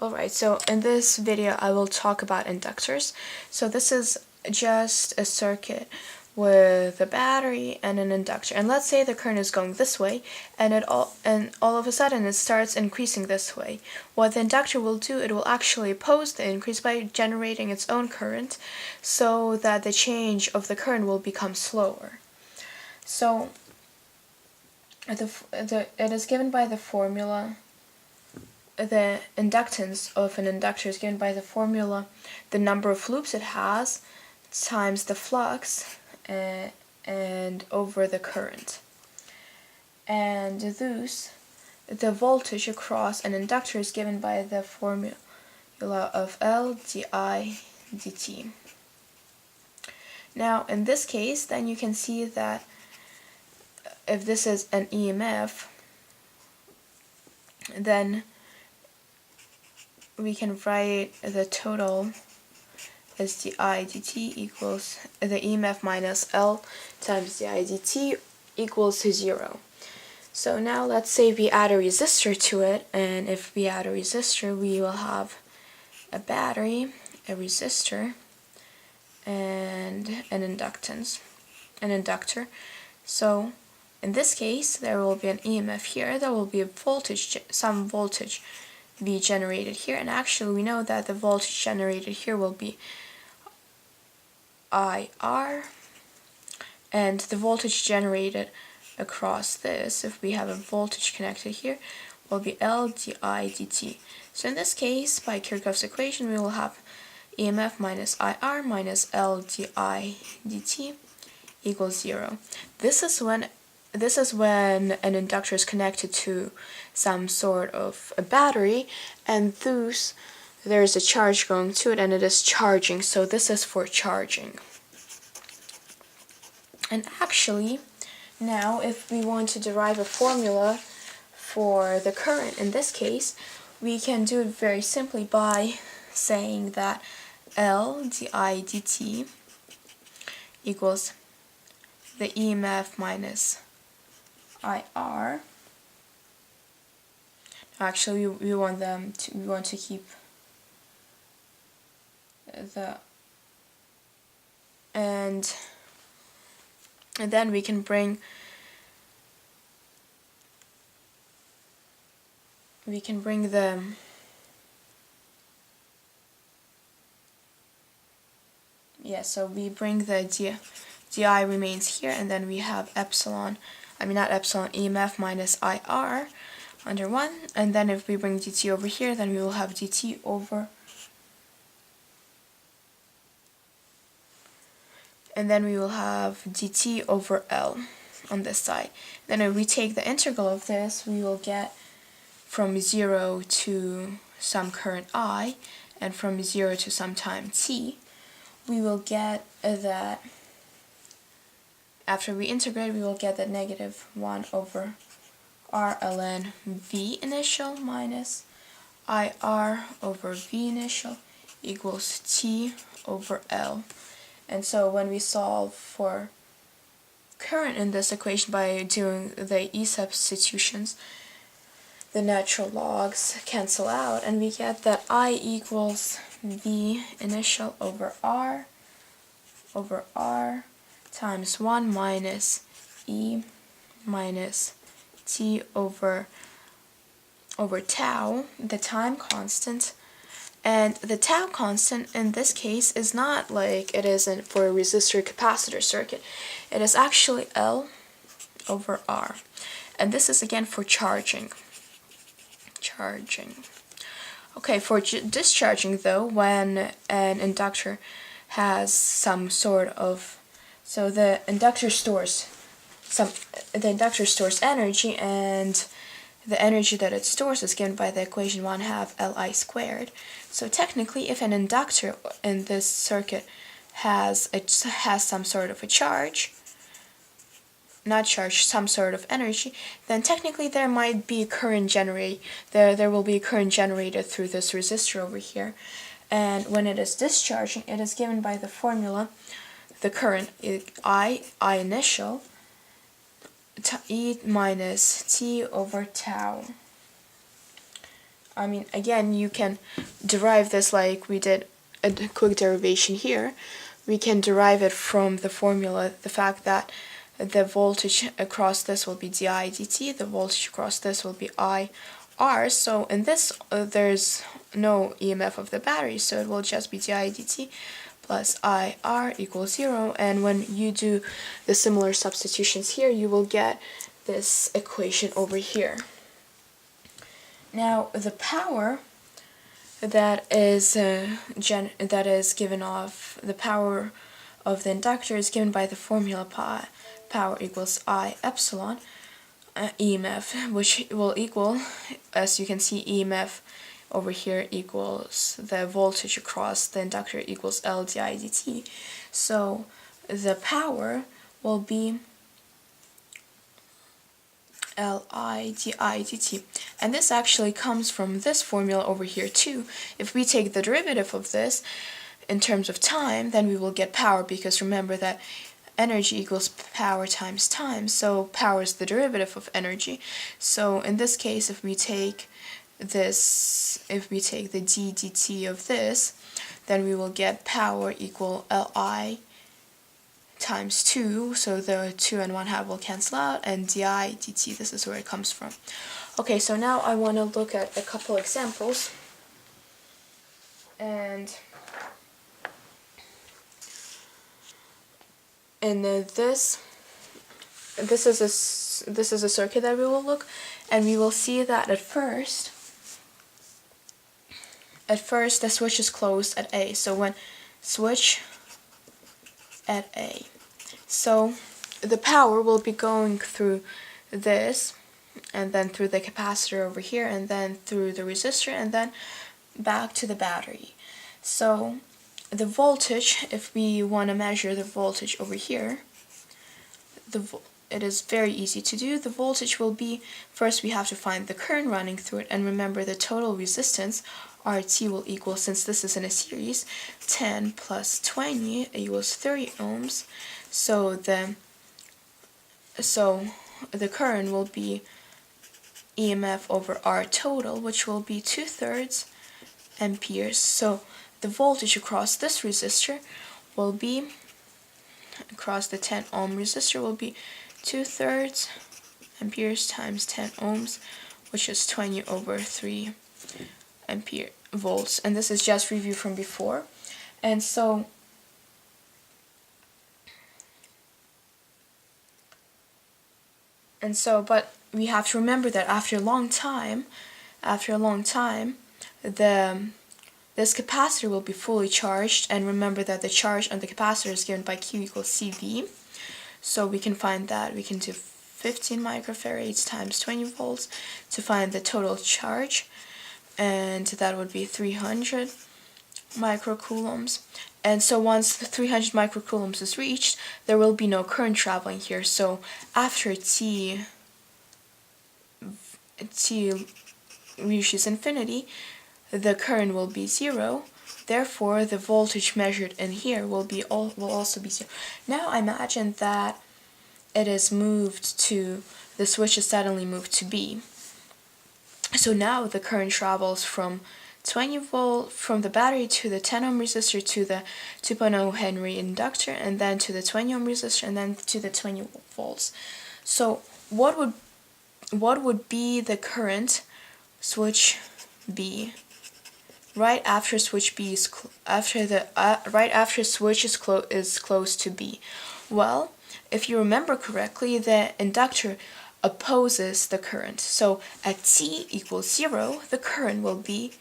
Alright, so in this video I will talk about inductors. So this is just a circuit with a battery and an inductor. And let's say the current is going this way and all of a sudden it starts increasing this way. What the inductor will do, it will actually oppose the increase by generating its own current so that the change of the current will become slower. So it is given by the formula. The inductance of an inductor is given by the formula the number of loops it has times the flux and over the current. And thus, the voltage across an inductor is given by the formula of L di dt. Now, in this case, then you can see that if this is an EMF, then we can write the total as di dt equals the EMF minus L times di dt equals 0. So now let's say we add a resistor to it, and if we add a resistor, we will have a battery, a resistor, and an inductor. So in this case, there will be an EMF here, there will be a voltage, some voltage be generated here, and actually we know that the voltage generated here will be IR, and the voltage generated across this, if we have a voltage connected here, will be L di dt. So in this case, by Kirchhoff's equation, we will have EMF minus IR minus L di dt equals 0. This is when an inductor is connected to some sort of a battery, and thus there is a charge going to it and it is charging. So this is for charging. And actually, now if we want to derive a formula for the current in this case, we can do it very simply by saying that L di dt equals the EMF minus IR. Actually, we want to keep the and then we can bring the so we bring the di remains here, and then we have EMF minus IR under 1, and then if we bring dt over here, then we will have dt over, and then we will have dt over L on this side. Then if we take the integral of this, we will get from 0 to some current I, and from 0 to some time t, we will get that after we integrate, we will get that negative 1 over R ln V initial minus IR over V initial equals T over L. And so when we solve for current in this equation by doing the E substitutions, the natural logs cancel out, and we get that I equals V initial over R times 1 minus E minus T over tau, the time constant. And the tau constant in this case is not like it is for a resistor capacitor circuit. It is actually L over R. And this is again for charging. Okay, for discharging though, when an inductor has some sort of, so the inductor stores energy, and the energy that it stores is given by the equation 1/2 Li squared. So technically, if an inductor in this circuit has some sort of a charge, some sort of energy, then technically there might be current there will be current generated through this resistor over here. And when it is discharging, it is given by the formula, the current I initial, E minus T over tau. I mean, again, you can derive this like we did a quick derivation here. We can derive it from the formula, the fact that the voltage across this will be di dt, the voltage across this will be IR. So in this, there's no EMF of the battery, so it will just be di dt plus IR equals 0. And when you do the similar substitutions here, you will get this equation over here. Now, the power that is given off, the power of the inductor is given by the formula power equals I epsilon EMF, which will equal, as you can see, EMF over here equals the voltage across the inductor equals L di dt. So the power will be Li di dt. And this actually comes from this formula over here too. If we take the derivative of this in terms of time, then we will get power, because remember that energy equals power times time, so power is the derivative of energy. So in this case, if we take this, if we take the d dt of this, then we will get power equal Li times 2, so the 2 and 1/2 will cancel out, and di dt, this is where it comes from. Okay, so now I want to look at a couple examples, and in this is a circuit that we will look, and we will see that at first the switch is closed at A. So when switch at A, so the power will be going through this, and then through the capacitor over here, and then through the resistor, and then back to the battery. So the voltage, if we want to measure the voltage over here, it is very easy to do. The voltage will be, first we have to find the current running through it, and remember the total resistance, RT, will equal, since this is in a series, 10 plus 20 equals 30 ohms. So the current will be EMF over R total, which will be 2/3 amperes. So the voltage across this resistor will be, across the 10 ohm resistor, will be 2/3 amperes times 10 ohms, which is 20 over 3 ampere volts. And this is just review from before. And so but we have to remember that after a long time, this capacitor will be fully charged, and remember that the charge on the capacitor is given by Q equals CV. So we can find that, we can do 15 microfarads times 20 volts to find the total charge, and that would be 300 microcoulombs. And so once the 300 microcoulombs is reached, there will be no current traveling here. So after T reaches infinity, the current will be 0. Therefore, the voltage measured in here will also be 0. Now imagine that it is moved to, the switch is suddenly moved to B. So now the current travels from 20 volt from the battery to the 10 ohm resistor to the 2.0 Henry inductor, and then to the 20 ohm resistor, and then to the 20 volts. So what would be the current switch B right after switch B is right after switch is close to B? Well, if you remember correctly, the inductor opposes the current. So at T equals 0, the current will be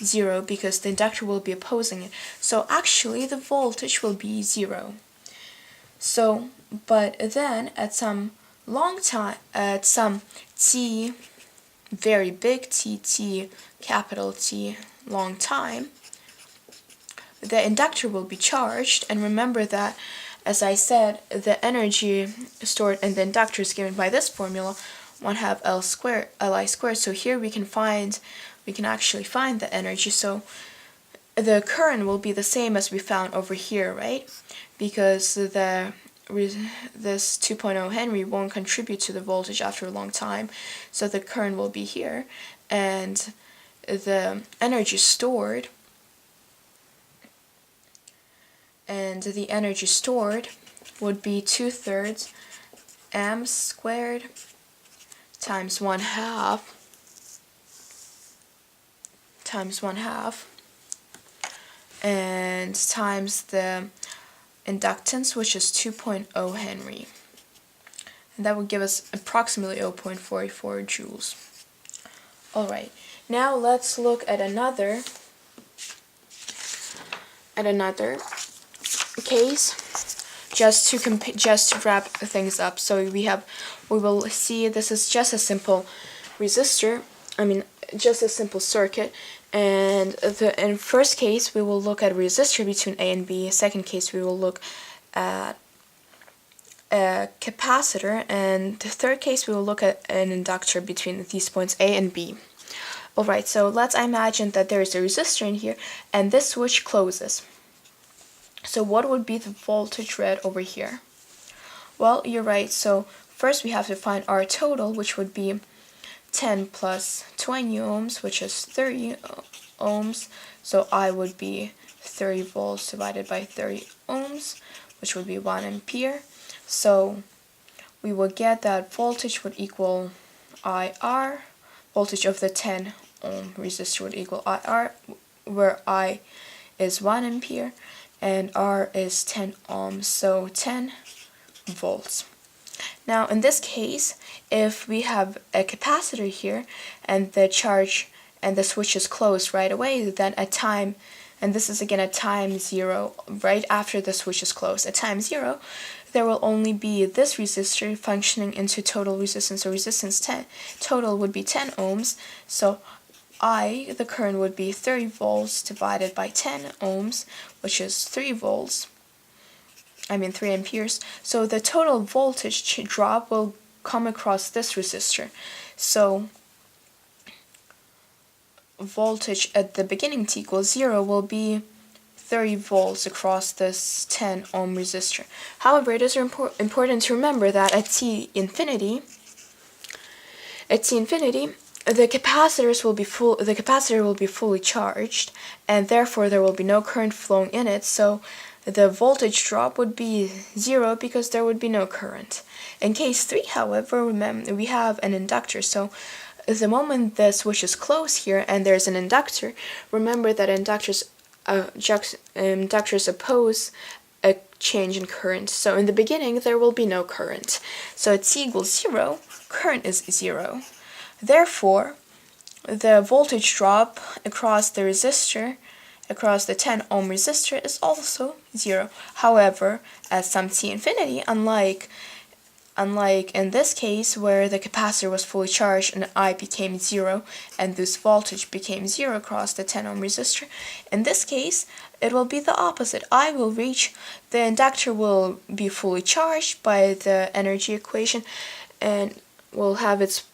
0 because the inductor will be opposing it. So actually the voltage will be 0. So, but then at some long time, at some T, very big T, capital T, long time, the inductor will be charged. And remember that, as I said, the energy stored in the inductor is given by this formula, 1/2 Li squared. So here we can actually find the energy. So the current will be the same as we found over here, right? Because this 2.0 Henry won't contribute to the voltage after a long time, so the current will be here, and the energy stored, and the energy stored would be 2/3 amps squared times 1/2 and times the inductance, which is 2.0 Henry. And that would give us approximately 0.44 joules. Alright, now let's look at another case, just to wrap things up. So we will see this is just a simple resistor, just a simple circuit, and in first case we will look at a resistor between A and B. Second case we will look at a capacitor, and the third case we will look at an inductor between these points A and B. Alright, so let's imagine that there is a resistor in here and this switch closes. So what would be the voltage read over here? Well, you're right. So first we have to find R total, which would be 10 plus 20 ohms, which is 30 ohms. So I would be 30 volts divided by 30 ohms, which would be 1 ampere. So we would get that voltage would equal IR. Voltage of the 10 ohm resistor would equal IR, where I is 1 ampere and R is 10 ohms, so 10 volts. Now in this case, if we have a capacitor here and the charge and the switch is closed right away, then at time, and this is again at time 0, right after the switch is closed, at time 0, there will only be this resistor functioning into total resistance. So resistance 10 total would be 10 ohms. So the current would be 30 volts divided by 10 ohms, which is 3 amperes. So the total voltage drop will come across this resistor. So voltage at the beginning t equals 0 will be 30 volts across this 10 ohm resistor. However, it is important to remember that at t infinity, the capacitor will be fully charged, and therefore there will be no current flowing in it. So the voltage drop would be 0 because there would be no current. In case 3, however, remember we have an inductor. So the moment the switch is closed here and there's an inductor, remember that inductors oppose a change in current. So in the beginning there will be no current. So at t equals 0, current is 0. Therefore, the voltage drop across the resistor, across the 10 ohm resistor, is also 0. However, at some t infinity, unlike in this case where the capacitor was fully charged and I became 0 and this voltage became 0 across the 10 ohm resistor, in this case it will be the opposite. The inductor will be fully charged by the energy equation and will have its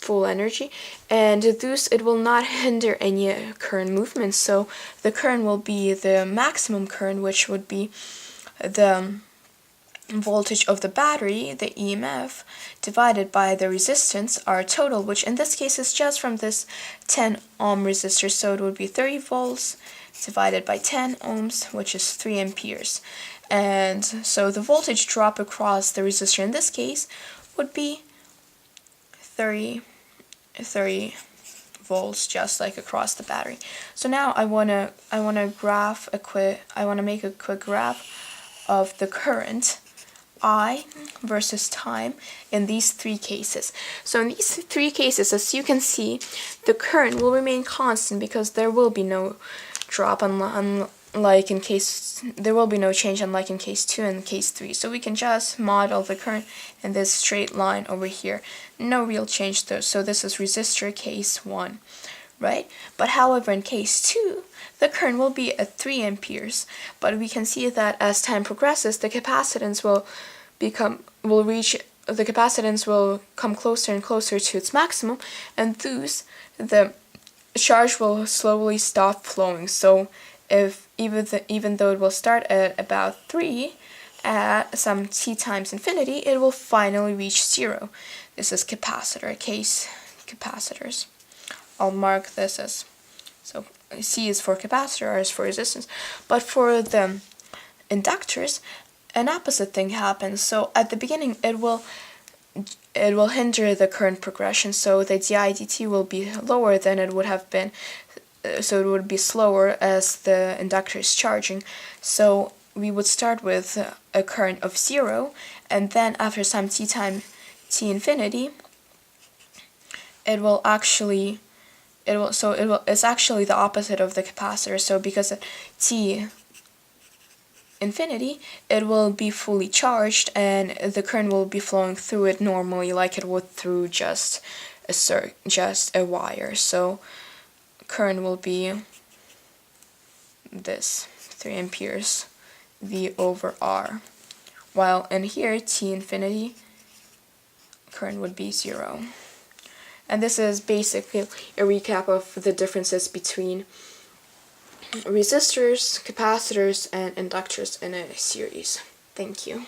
full energy, and thus it will not hinder any current movement. So the current will be the maximum current, which would be the voltage of the battery, the EMF, divided by the resistance, R total, which in this case is just from this 10 ohm resistor. So it would be 30 volts divided by 10 ohms, which is 3 amperes. And so the voltage drop across the resistor in this case would be 30 volts, just like across the battery. So now I wanna make a quick graph of the current I versus time in these 3 cases. So in these 3 cases, as you can see, the current will remain constant because there will be no drop, unlike in case there will be no change, unlike in case 2 and case 3. So we can just model the current in this straight line over here. No real change though. So this is resistor case 1, right? But however, in case 2, the current will be at 3 amperes. But we can see that as time progresses, the capacitance will come closer and closer to its maximum, and thus the charge will slowly stop flowing. So even though it will start at about 3, at some t times infinity, it will finally reach 0. This is capacitor case capacitors. I'll mark this as So C is for capacitor, R is for resistance. But for the inductors, an opposite thing happens. So at the beginning, it will hinder the current progression. So the di dt will be lower than it would have been. So it would be slower as the inductor is charging. So we would start with a current of 0, and then after some time t infinity, it's actually the opposite of the capacitor. So because at t infinity, it will be fully charged, and the current will be flowing through it normally, like it would through just a wire. So current will be this 3 amperes V over R, while in here t infinity, current would be 0. And this is basically a recap of the differences between resistors, capacitors, and inductors in a series. Thank you.